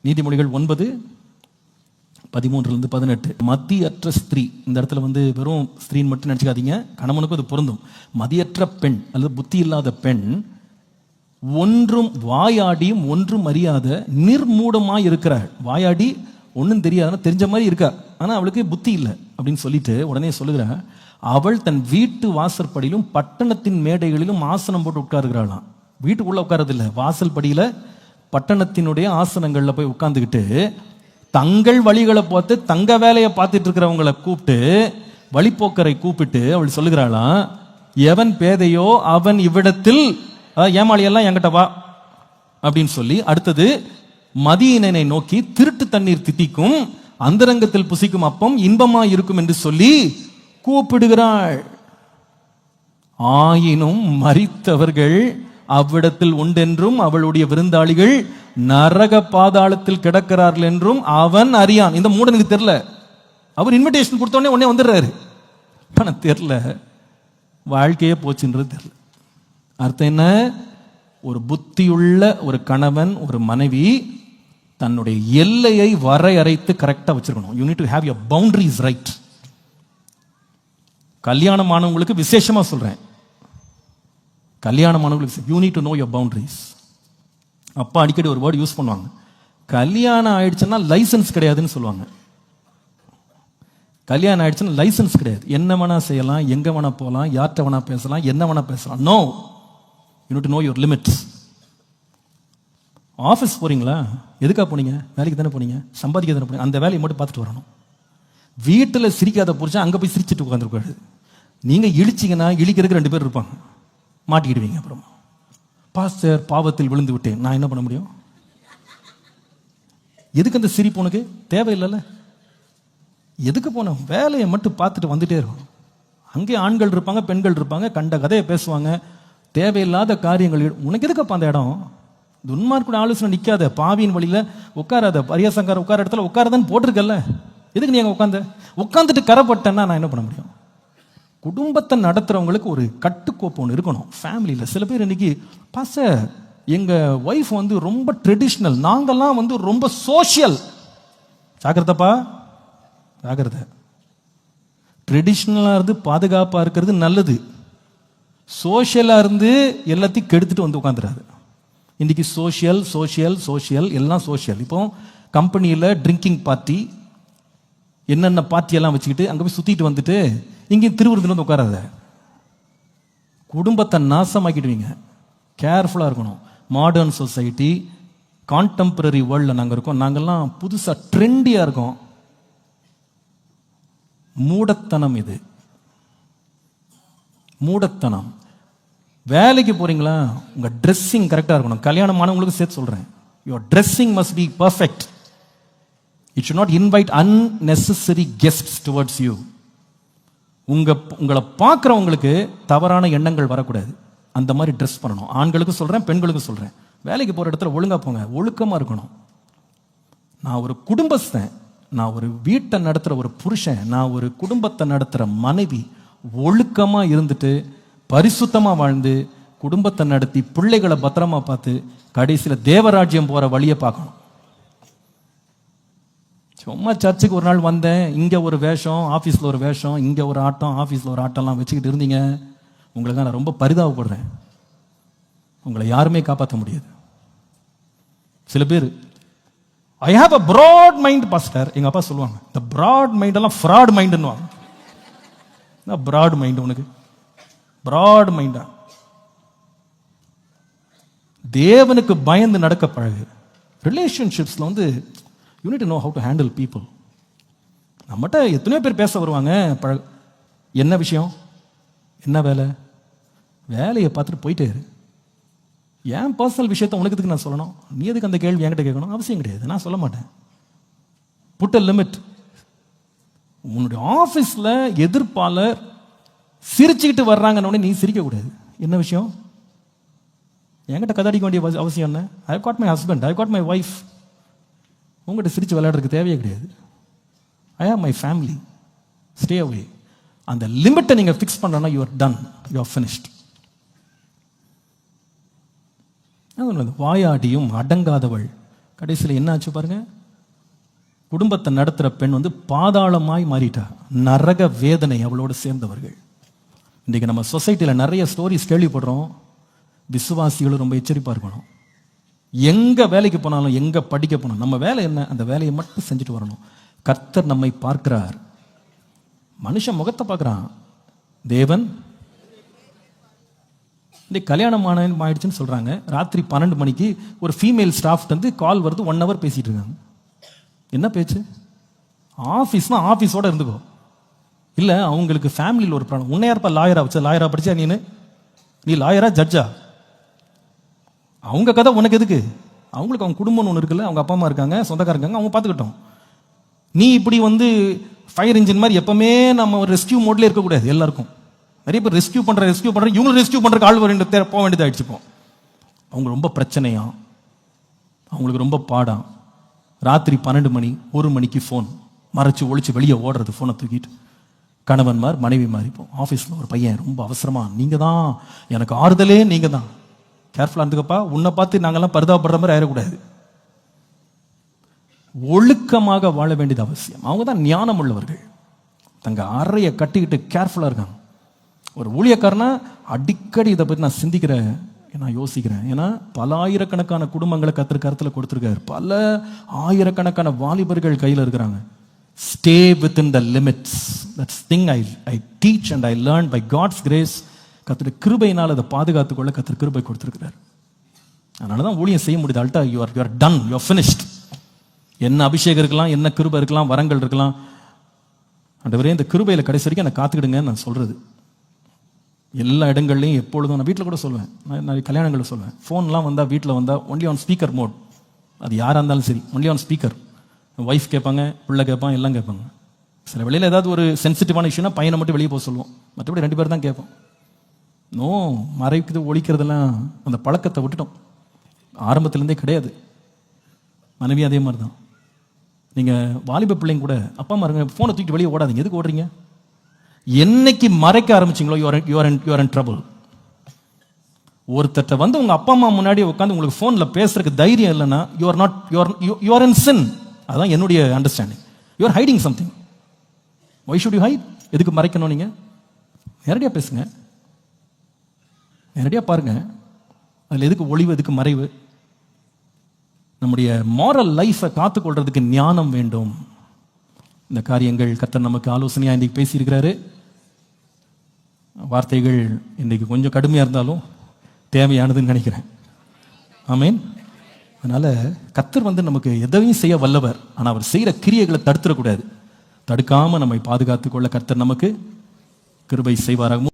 நீதிமொழிகள் 9:13-18. மதியற்ற ஸ்திரீ, இந்த இடத்துல வெறும் ஸ்திரீன்னு மட்டும் நினைச்சுக்காதீங்க, கணவனுக்கும் அது பொருந்தும். மதியற்ற பெண் அல்லது புத்தி இல்லாத பெண் ஒன்றும் வாயாடியும் ஒன்றும் அறியாத நிர்மூடமாய் இருக்கிறாள். வாயாடி ஒன்றும் தெரியாதுன்னா தெரிஞ்ச மாதிரி இருக்கா, ஆனால் அவளுக்கு புத்தி இல்லை அப்படின்னு சொல்லிட்டு உடனே சொல்லுகிறாள், அவள் தன் வீட்டு வாசற்படியிலும் பட்டணத்தின் மேடைகளிலும் ஆசனம் போட்டு உட்காருகிறாளாம். வீட்டுக்குள்ள உட்காரதில்லை, வாசல் படியில பட்டணத்தினுடைய ஆசனங்கள்ல போய் உட்கார்ந்துக்கிட்டு தங்கள் வழிகளை பார்த்து தங்க வேலையை பார்த்துட்டு இருக்கிறவங்களை கூப்பிட்டு, வழிப்போக்கரை கூப்பிட்டு அவள் சொல்லுகிறாளாம், எவன் பேதையோ அவன் இவ்விடத்தில், ஏமாளியெல்லாம் என்கிட்ட வா அப்படின்னு சொல்லி, அடுத்தது மதியினை நோக்கி திருட்டு தண்ணீர் தித்திக்கும், அந்தரங்கத்தில் புசிக்கும் அப்பம் இன்பமா இருக்கும் என்று சொல்லி கூப்பிடுகிறாள். ஆயினும் மரித்தவர்கள் அவ்விடத்தில் உண்டென்றும் அவளுடைய விருந்தாளிகள் நரக பாதாளத்தில் கிடக்கிறார்கள் என்றும் அவன் அறியான். இந்த மூடனுக்கு தெரியல, அவர் இன்விடேஷன் கொடுத்தோடனே உடனே வந்துடுறாரு, தெரியல, வாழ்க்கையே போச்சுன்றது தெரியல. அர்த்தம் என்ன? ஒரு புத்தியுள்ள ஒரு கணவன் ஒரு மனைவி தன்னுடைய எல்லையை வரையறைத்து கரெக்டா வச்சிருக்கணும். You need to have your boundaries right. கல்யாணமானவங்களுக்கு விசேஷமா சொல்றேன், கல்யாணமானவங்களுக்கு you need to know your boundaries. அப்பா அடிக்கடி ஒரு வேர்டு யூஸ் பண்ணுவாங்க, கல்யாணம் ஆயிடுச்சுன்னா லைசன்ஸ் கிடையாதுன்னு சொல்லுவாங்க. கல்யாணம் ஆயிடுச்சுன்னா லைசன்ஸ் கிடையாது, என்ன வேணா செய்யலாம், எங்க வேணா போகலாம், யார்கிட்ட வேணா பேசலாம், என்ன வேணா பேசலாம். No, you need to know your limits. Office போறீங்களா, எதுக்காக போனீங்க? வேலைக்கு தானே போனீங்க, சம்பாதிக்க தானே போனீங்க, அந்த வேலையை மட்டும் பார்த்துட்டு வரணும். வீட்டில் சிரிக்காத புரிச்சா அங்கே போய் சிரிச்சுட்டு உட்காந்துருக்காரு. நீங்கள் இழிச்சிங்கன்னா இழிக்கிறதுக்கு 2 பேர் இருப்பாங்க, மாட்டிக்கிடுவீங்க. அப்புறம் பாஸ்டர் பாவத்தில் விழுந்து விட்டேன், நான் என்ன பண்ண முடியும்? எதுக்கு அந்த சிரிப்பு? உனக்கு தேவையில்லைல்ல. எதுக்கு போன? வேலையை மட்டும் பார்த்துட்டு வந்துட்டே இருக்கும். அங்கே ஆண்கள் இருப்பாங்க, பெண்கள் இருப்பாங்க, கண்ட கதையை பேசுவாங்க, தேவையில்லாத காரியங்கள். உனக்கு எதுக்கப்பா அந்த இடம்? துன்மார்க்குட ஆலோசனை நிற்காத, பாவியின் வழியில உட்காராத, பரியாசங்கார உட்கார இடத்துல உட்காரதான்னு போட்டிருக்கல, எதுக்கு நீ அங்கே உட்காந்துட்டு கரைப்பட்டேன்னா நான் என்ன பண்ண முடியும்? குடும்பத்தை நடத்துறவங்களுக்கு ஒரு கட்டுக்கோப்பு ஒன்று இருக்கணும் ஃபேமிலியில். சில பேர் இன்னைக்கு, பாஸ்டர் எங்க ஒய்ஃப் ரொம்ப ட்ரெடிஷ்னல், நாங்கெல்லாம் ரொம்ப சோஷியல். ஜாக்கிரதப்பா, ஜாக்கிரதை. ட்ரெடிஷ்னலாக இருந்து பாதுகாப்பாக இருக்கிறது நல்லது, சோஷியலாக இருந்து எல்லாத்தையும் கெடுத்துட்டு உட்காந்துறாரு. இன்னைக்கு சோஷியல் சோஷியல் சோஷியல் எல்லாம் சோஷியல். இப்போ கம்பெனியில் ட்ரிங்கிங் பார்ட்டி, என்னென்ன பார்ட்டியெல்லாம் வச்சுக்கிட்டு அங்கே போய் சுற்றிட்டு வந்துட்டு இங்கேயும் திருவிருந்தில் உட்காராத, குடும்பத்தை நாசமாக்கிடுவீங்க. கேர்ஃபுல்லாக இருக்கணும். மாடர்ன் சொசைட்டி, கான்டெம்பரரி வேர்ல்டில் நாங்கள் இருக்கோம், நாங்கள்லாம் புதுசாக ட்ரெண்டியாக இருக்கோம். மூடத்தனம் இது, மூடத்தனம். வேலைக்கு போறீங்களா, உங்க ட்ரெஸ்ஸிங் கரெக்டாக இருக்கணும். கல்யாணமானவங்களுக்கு சேர்த்து சொல்றேன், your dressing must be perfect. It should not invite unnecessary guests towards you. உங்களை பார்க்குறவங்களுக்கு தவறான எண்ணங்கள் வரக்கூடாது, அந்த மாதிரி ட்ரெஸ் பண்ணணும். ஆண்களுக்கு சொல்றேன், பெண்களுக்கு சொல்றேன். வேலைக்கு போற இடத்துல ஒழுங்கா போங்க, ஒழுக்கமா இருக்கணும். நான் ஒரு குடும்பஸ்தன், நான் ஒரு வீட்டை நடத்துற ஒரு புருஷன், நான் ஒரு குடும்பத்தை நடத்துற மனைவி, ஒழுக்கமா இருந்துட்டு பரிசுத்தமா வாழ்ந்து குடும்பத்தை நடத்தி பிள்ளைகளை பத்திரமா பார்த்து கடைசியில் தேவராஜ்யம் போற வழியை பார்க்கணும். சும்மா சர்ச்சுக்கு ஒரு நாள் வந்தேன், இங்க ஒரு வேஷம், ஆபீஸ்ல ஒரு வேஷம், இங்க ஒரு ஆட்டம், ஆபீஸ்ல ஒரு ஆட்டம்லாம் வச்சுக்கிட்டு இருந்தீங்க, உங்களுக்கு நான் ரொம்ப பரிதாபப்படுறேன். உங்களை யாருமே காப்பாற்ற முடியாது. சில பேர் I have a broad mind pastor, எங்க அப்பா சொல்லுவாங்க, இந்த பிராட் மைண்ட் எல்லாம் ஃப்ராட் மைண்டுன்னு. பிராட் மைண்ட், உனக்கு பிராட் மைண்டா? தேவனுக்கு பயந்து நடக்க பழகு. ரிலேஷன்ஷிப்ஸ்ல you need to know how to handle people. நம்மகிட்ட எத்தனையோ பேர் பேச வருவாங்க, என்ன விஷயம், என்ன வேலை, வேலையை பார்த்துட்டு போயிட்டே இரு. என் பர்சனல் விஷயத்த உனக்கு எதுக்கு நான் சொல்லணும்? நீ எதுக்கு அந்த கேள்வி என்கிட்ட கேட்கணும்? அவசியம் கிடையாது, நான் சொல்ல மாட்டேன். Put a limit. உன்னுடைய ஆஃபீஸில் எதிர்ப்பாளர் சிரிச்சுக்கிட்டு வர்றாங்கன்னு நீ சிரிக்க கூடாது. என்ன விஷயம்? என்கிட்ட கதாடிக்க வேண்டிய அவசியம் என்ன? I got my husband, I got my wife. உங்கள்கிட்ட சிரிச்சு விளையாடுறதுக்கு தேவையே கிடையாது. I have my family, stay away. அந்த லிமிட்டை நீங்க ஃபிக்ஸ் பண்ணனா you are done, you are finished. வாயாடியும் அடங்காதவள் கடைசியில் என்ன ஆச்சு பாருங்க, குடும்பத்தை நடத்துகிற பெண் வந்து பாதாளமாய் மாறிட்டா. நரக வேதனை அவளோடு சேர்ந்தவர்கள். இன்றைக்கு நம்ம சொசைட்டியில் நிறைய ஸ்டோரிஸ் கேள்விப்படுறோம். விசுவாசிகளும் ரொம்ப எச்சரிப்பாக இருக்கணும். எங்கே வேலைக்கு போனாலும், எங்கே படிக்க போனாலும், நம்ம வேலை என்ன, அந்த வேலையை மட்டும் செஞ்சுட்டு வரணும். கர்த்தர் நம்மை பார்க்கிறார். மனுஷன் முகத்தை பார்க்குறான், தேவன். இன்னைக்கு கல்யாணம் ஆயிடுச்சுன்னு சொல்கிறாங்க. ராத்திரி 12 மணிக்கு ஒரு ஃபீமேல் ஸ்டாஃப் வந்து கால் வருது, 1 hour பேசிகிட்டு இருக்காங்க. என்ன பேச்சு? ஆஃபீஸ்னா ஆஃபீஸோட இருந்துக்கோ. இல்லை அவங்களுக்கு ஃபேமிலியில் ஒரு ப்ராப்ளம். உன்னை யாருப்பா லாயரா வச்சா? லாயரா படிச்சா நீ லாயரா ஜட்ஜா? அவங்க கதை உனக்கு எதுக்கு? அவங்களுக்கு அவங்க குடும்பம்னு ஒன்று இருக்குல்ல, அவங்க அப்பா அம்மா இருக்காங்க, சொந்தக்காரங்க, அவங்க பார்த்துக்கிட்டோம். நீ இப்படி வந்து ஃபயர் இன்ஜின் மாதிரி எப்பவுமே நம்ம ஒரு ரெஸ்கியூ மோட்ல இருக்கக்கூடாது. எல்லாருக்கும் நிறைய பேர் ரெஸ்கியூ பண்ற இவங்களும் ரெஸ்கியூ பண்ற ஆள் போக வேண்டியதாகிடுச்சு. இப்போ அவங்க ரொம்ப பிரச்சனையா, அவங்களுக்கு ரொம்ப பாடம். ராத்திரி 12 மணி 1 மணிக்கு ஃபோன் மறைச்சு ஒழிச்சு வெளியே ஓடுறது, ஃபோனை தூக்கிட்டு. கணவன்மார் மனைவிமார். இப்போ ஆஃபீஸில் ஒரு பையன் ரொம்ப அவசரமா, நீங்கள் தான் எனக்கு ஆறுதலே, நீங்கள் தான், கேர்ஃபுல்லாக இருந்துக்கப்பா, உன்னை பார்த்து நாங்கள்லாம் பரிதாபப்படுற மாதிரி ஆயிடக்கூடாது. ஒழுக்கமாக வாழ வேண்டியது அவசியம். அவங்க தான் ஞானம் உள்ளவர்கள். தங்க அறையை கட்டிக்கிட்டு கேர்ஃபுல்லாக இருக்காங்க. ஒரு ஊழியக்காரனா அடிக்கடி இதை பற்றி நான் சிந்திக்கிறேன், நான் யோசிக்கிறேன். ஏன்னா பல ஆயிரக்கணக்கான குடும்பங்களை கர்த்தர் கருத்தில் கொடுத்துருக்காரு. பல ஆயிரக்கணக்கான வாலிபர்கள் கையில் இருக்கிறாங்க. Stay within the limits. That's thing I teach and I learn by God's grace. கர்த்தருடைய கிருபையினால் அதை பாதுகாத்துக்கொள்ள கர்த்தர் கிருபை கொடுத்துருக்கிறார். அதனால தான் ஊழியம் செய்ய முடியுது. அல்டா you are done, you are finished. என்ன அபிஷேகம் இருக்கலாம், என்ன கிருபை இருக்கலாம், வரங்கள் இருக்கலாம், ஆண்டவரே இந்த கிருபையில் கடைசி வரைக்கும் என்னை காத்துக்கிடுங்க நான் சொல்றது. எல்லா இடங்கள்லையும் எப்பொழுதும் நான் வீட்டில் கூட சொல்லுவேன், நான் கல்யாணங்களில் சொல்லுவேன், ஃபோன்லாம் வந்தால் வீட்டில் வந்தால் ஒன்லி ஆன் ஸ்பீக்கர் மோட். அது யாராக இருந்தாலும் சரி, ஒன்லி ஆன் ஸ்பீக்கர். ஒய்ஃப் கேட்பாங்க, பிள்ளை கேட்பான், எல்லாம் கேட்பாங்க. சில வெளியில் ஏதாவது ஒரு சென்சிட்டிவான இஷ்யூனா பையனை மட்டும் வெளியே போக சொல்லுவோம், மற்றபடி 2 பேர் தான் கேட்போம். நோ, மறைக்குது ஒழிக்கிறதெல்லாம் அந்த பழக்கத்தை விட்டுட்டோம். ஆரம்பத்துலேருந்தே கிடையாது. மனைவி அதே மாதிரி தான். நீங்கள் வாலிப பிள்ளைங்க கூட அப்பா அம்மா இருங்க, ஃபோனை தூக்கிட்டு வெளியே ஓடாதீங்க. எதுக்கு ஓடுறீங்க? என்னைக்கு மறைக்க ஆரம்பிச்சிங்களோ யூஆர் இன் ட்ரபிள். ஒருத்தட்ட வந்து உங்க அப்பா அம்மா முன்னாடி உட்காந்து உங்களுக்கு ஃபோனில் பேசுறதுக்கு தைரியம் இல்லைன்னா யூ ஆர் இன் சின். அதான் என்னுடைய understanding. You are hiding something. Why should you hide? எதுக்கு மறைக்கணும்? நீங்கள் நேரடியாக பேசுங்க, நேரடியாக பாருங்க. அதில் எதுக்கு ஒளிவு, எதுக்கு மறைவு? நம்முடைய மாரல் லைஃப்பை காத்துக்கொள்றதுக்கு ஞானம் வேண்டும். இந்த காரியங்கள் கர்த்தர் நமக்கு ஆலோசனையாக இன்றைக்கு பேசியிருக்கிறாரு. வார்த்தைகள் இன்றைக்கு கொஞ்சம் கடுமையாக இருந்தாலும் தேவையானதுன்னு நினைக்கிறேன். ஆமீன். அதனால் கர்த்தர் வந்து நமக்கு எதையும் செய்ய வல்லவர். ஆனால் அவர் செய்கிற கிரியைகளை தடுத்துடக்கூடாது. தடுக்காமல் நம்மை பாதுகாத்துக்கொள்ள கர்த்தர் நமக்கு கிருபை செய்வாராக.